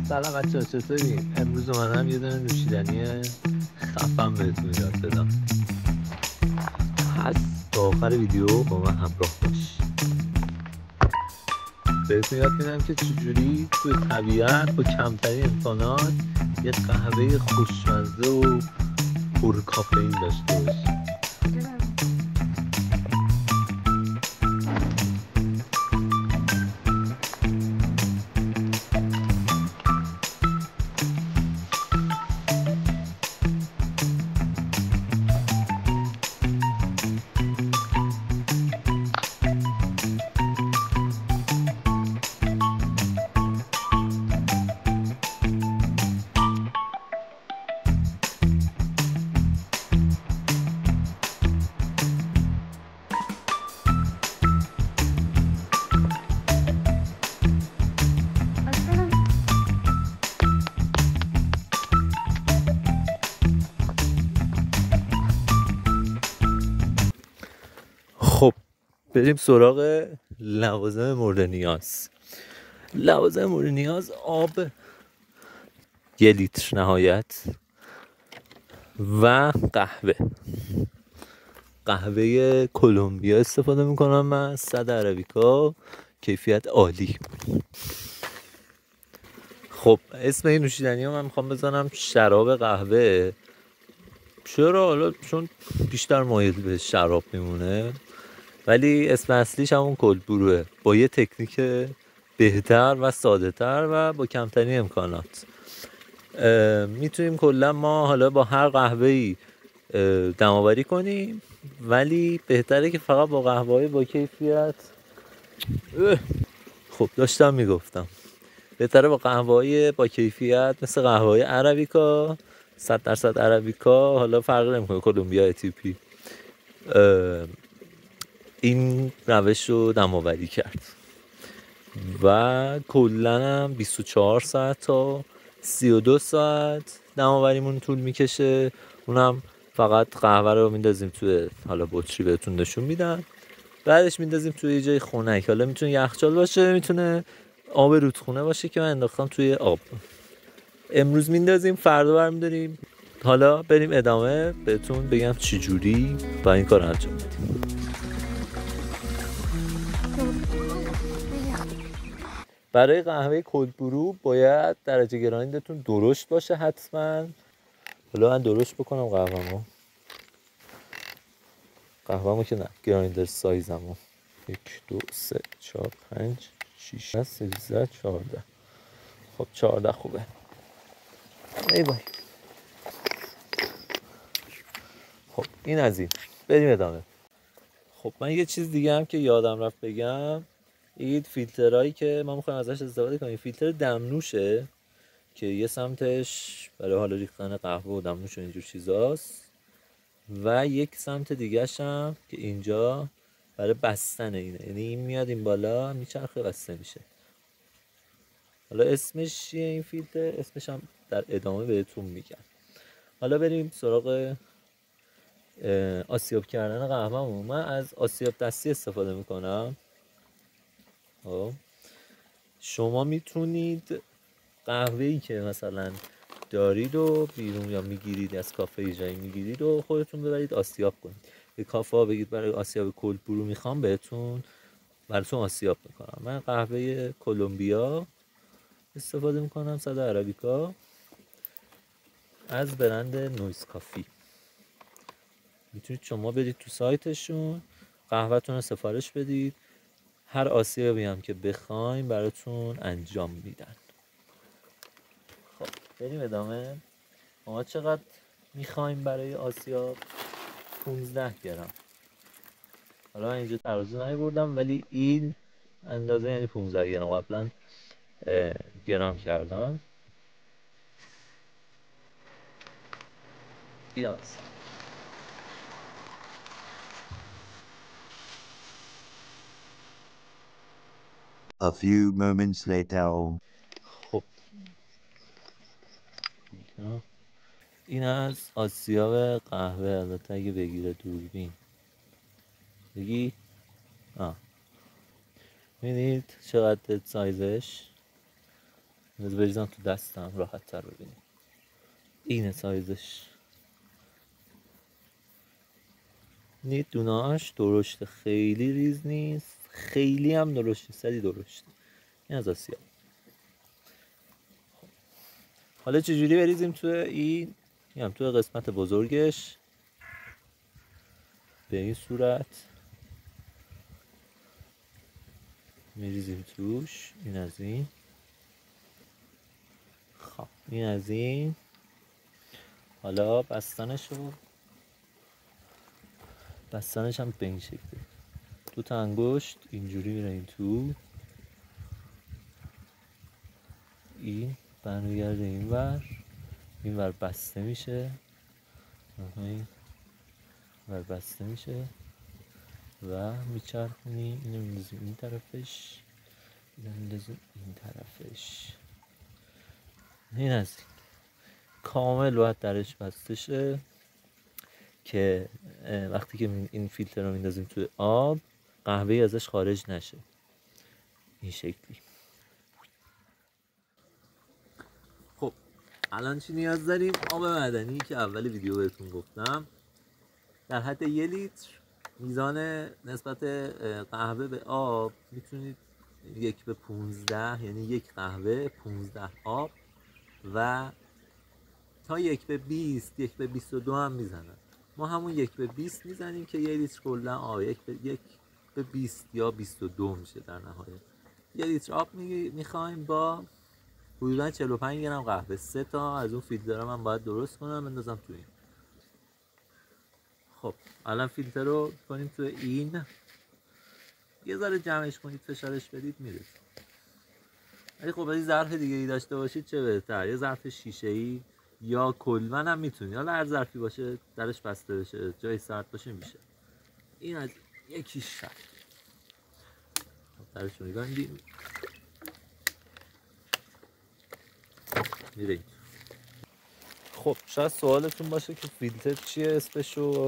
سلام بچه‌ها، چطورین؟ امروز اومدم یه دونه نوشیدنی خفن بهتون یاد بدم. پس تا آخر ویدیو با من همراه باش. بهتون یاد میدم که چجوری توی طبیعت با کمترین امکانات یه قهوه خوشمزه و پر کافئین داشته باشی. خب بریم سراغ لوازم مورد نیاز. لوازم مورد نیاز: آب 1 لیتر نهایت و قهوه کلمبیا استفاده میکنم من، 100 عربیکا، کیفیت عالی. خب اسم این نوشیدنی ها من میخوام بزنم شراب قهوه. چرا؟ حالا چون بیشتر مایل به شراب میمونه، ولی اسم اصلیش همون کلد بروه، با یه تکنیک بهتر و ساده تر و با کمترین امکانات. میتونیم کلا ما حالا با هر قهوه‌ای دم‌آوری کنیم، ولی بهتره که فقط با قهوه‌ای با کیفیت. خب داشتم میگفتم بهتره با قهوه‌ای با کیفیت مثل قهوه‌ای عربیکا، 100% عربیکا، حالا فرق نمیکنه کلمبیا اتیوپی، این روش رو دم‌آوری کرد و کلن هم 24 ساعت تا 32 ساعت دم‌آوریمون طول میکشه. اونم فقط قهوه رو میندازیم توی حالا بطری، بهتون نشون میدم، بعدش میندازیم توی یه جای خنک. حالا میتونه یخچال باشه، میتونه آب رودخونه باشه که من انداختم توی آب. امروز میندازیم، فردا برمیداریم. حالا بریم ادامه بهتون بگم چی جوری با این کار انجام بدیم. برای قهوه کلد برو باید درجه گرانیدتون درشت باشه حتما. حالا من درشت بکنم قهوه‌مو که نه، گرایندر سایزمو 1 2 3 4 5 6 13 14. خب 14 خوبه. ای وای. خب این از این. بریم ادامه. خب من یه چیز دیگه هم که یادم رفت بگم، این فیلترهایی که ما میخوایم ازش استفاده کنیم، فیلتر دمنوشه که یه سمتش برای حالا ریختن قهوه و دمنوش و اینجور چیزاست و یک سمت دیگه‌ش هم که اینجا برای بستن اینه، یعنی این میاد این بالا میچرخه بسته میشه. حالا اسمش چیه این فیلتر؟ اسمش هم در ادامه بهتون میگم. حالا بریم سراغ آسیاب کردن قهوه‌مون. من از آسیاب دستی استفاده میکنم. خب شما میتونید قهوه‌ای که مثلا دارید و بیرون یا میگیرید از کافه جایی میگیرید و خودتون ببرید آسیاب کنید. به کافه ها بگید برای آسیاب کلد برو میخوام، براتون آسیاب میکنم. من قهوه کلمبیا استفاده میکنم، 100 عربیکا، از برند نویز کافی. میتونید شما برید تو سایتشون قهوه‌تون رو سفارش بدید، هر آسیابی هم که بخواین براتون انجام میدن. خب بریم ادامه. ما چقدر میخوایم برای آسیاب؟ 15 گرم. حالا من اینجا ترازو نیاوردم، ولی این اندازه یعنی 15 گرم. قبلا گرم کردم. بیاس. A few moments later. خب این از آسیاب قهوه. البته اگه بگیره دوربین بگی میدید چقدر سایزش. بریزم تو دستم راحت تر ببینیم. اینه سایزش. این دونهاش درشته، خیلی ریز نیست، خیلی هم درشته، سری درشته. این از آسیا. حالا چجوری بریزیم تو این هم تو قسمت بزرگش به این صورت میریزیم توش. این از این. خب این از این. حالا بستنش هم به این شکله. دو تا انگشت اینجوری میره این تو. این برمیگرده این ور بسته میشه. این ور بسته میشه و میچرخونیم. اینو میندازیم این طرفش، اینو میندازیم این طرفش. این از این کامل باید درش بسته شه که وقتی که این فیلتر رو میندازیم توی آب قهوه ازش خارج نشه. این شکلی. خب الان چی نیاز داریم؟ آب معدنی که اول ویدیو بهتون گفتم در حد 1 لیتر. میزان نسبت قهوه به آب میتونید 1:15، یعنی 1 قهوه 15 آب، و تا 1:20 1:22 هم میزنن. ما همون 1:20 میزنیم که 1 لیتر کلا آب 1:20 یا 22 میشه در نهایت. 1 لیتر آب میخوایم با حدودا 45 گرم قهوه. 3 تا از اون فیلترها من باید درست کنم بندازم تو این. خب الان فیلتر رو کنیم تو این. یه ذره جمعش کنید، فشارش بدید میره. ولی خب این ظرف دیگه ای داشته باشید چه بهتر. یه ظرف شیشه ای یا کلمن هم میتونید، حالا هر ظرفی باشه درش بسته بشه، جای سرد باشه میشه. این از یکیش شد. درش رو میبندیم میره. خب شاید سوالتون باشه که فیلتر چیه، اسمشو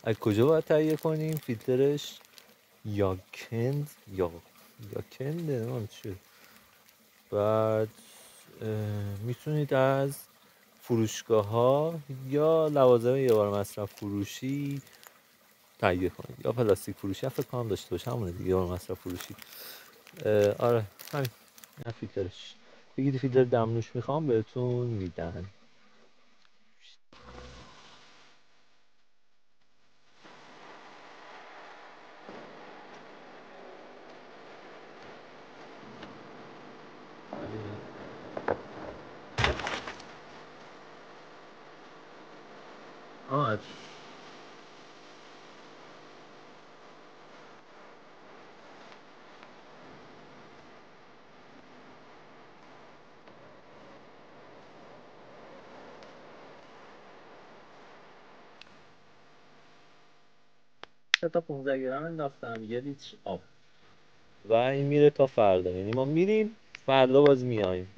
از کجا باید تهیه کنیم. فیلترش یاکند نمیم چیه. بعد میتونید از فروشگاه ها یا لوازم یه بار مصرف فروشی تهیه کنید، یا پلاستیک فروشی فکر کنم داشته باشه، همونه دیگه، یه بار مصرف فروشی. آره همین. این فیلترش. بگید فیلتر دمنوش میخوام بهتون میدن. تا 15 گرم انداختم، 1 لیتر آب و این میره تا فردا. یعنی ما میریم فردا باز میایم.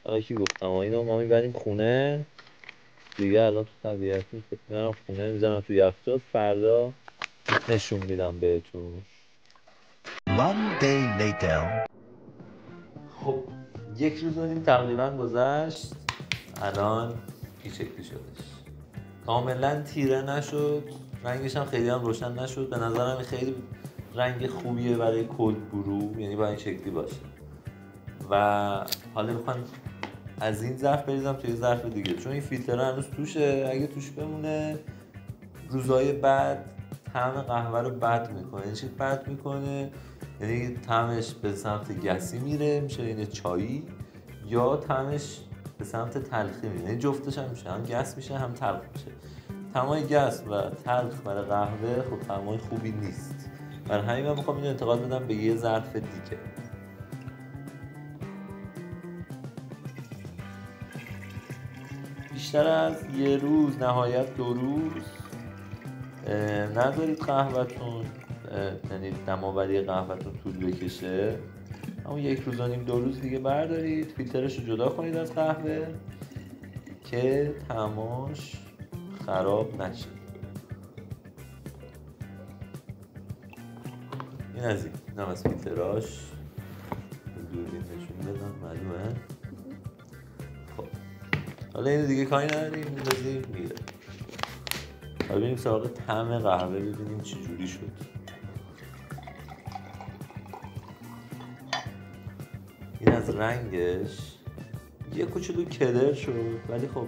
حالا کی گفتم اینو ما میبریم خونه دیگه. الان تو طبیعتی که میبرم خونه میزنم تو یخچال، فردا نشون میدم بهتون. One day later. خب 1 روز تقریبا گذشت. الان این شکلی شدش. کاملا تیره نشد، رنگش هم خیلی هم روشن نشد. به نظرم خیلی رنگ خوبیه برای کلد برو، یعنی باید این شکلی باشه. و حالا میخوام از این ظرف بریزم توی ظرف دیگه، چون این فیلتر هنوز توشه. اگه توش بمونه روزهای بعد طعم قهوه رو بد میکنه. این چی بد میکنه؟ یعنی طعمش به سمت گسی میره، میشه این چایی، یا طعمش به سمت تلخی میره. این جفتش هم میشه، هم گس میشه هم تلخ میشه. طعمای گس و تلخ برای قهوه خب طعمای خوبی نیست. برای همین من میخوام اینو انتقال بدم به یه ظرف دیگه. بیشتر از 1 روز، نهایت 2 روز نذارید قهوه‌تون، یعنی دماوری قهوه‌تون طول بکشه. همون 1 روز و نیم 2 روز دیگه بردارید، فیلترش رو جدا کنید از قهوه که طعمش خراب نشه. این از این. اینم از فیلتراش. دوربین نشون بدم معلومه. حالا اینو دیگه کاری نداریم، میندازیم میره. حالا بریم سراغ طعم قهوه ببینیم چی جوری شد. این از رنگش یه کوچولو کدر شد، ولی خب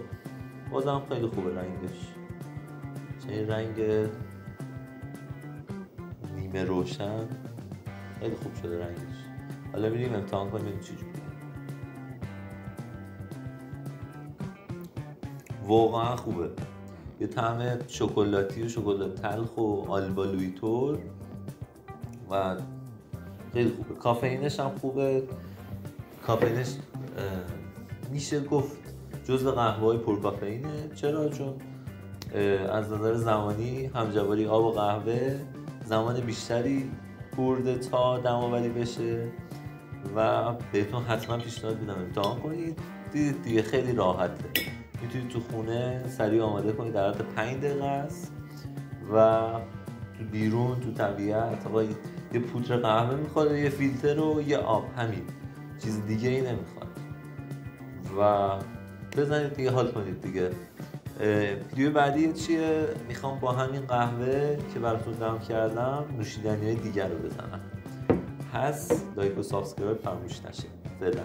بازم خیلی خوبه رنگش. چه رنگ نیمه روشن، خیلی خوب شده رنگش. حالا بریم امتحان کنیم چی جوری. واقعا خوبه، یه طعم شکلاتی و شکلات تلخ و آلبالویتور و خیلی خوبه. کافئینش هم خوبه. کافئینش میشه گفت جزو قهوه‌های پرکافئینه. چرا؟ چون از نظر زمانی همجواری آب و قهوه زمان بیشتری برده تا دم‌آوری بشه و بهتون حتما پیشنهاد میدم امتحان کنید. دیگه خیلی راحته، میتونید تو خونه سریع آماده کنید، در حد 5 دقیقه است و تو بیرون تو طبیعت. آقا یه پودر قهوه میخواد، یه فیلتر و یه آب، همین، چیز دیگه ای نمیخواد و بزنید دیگه، حال کنید دیگه. ویدیو بعدی چیه؟ میخوام با همین قهوه که براتون دم کردم نوشیدنی‌های دیگر رو بزنم. پس لایک و سابسکرایب فراموش نشه. فعلا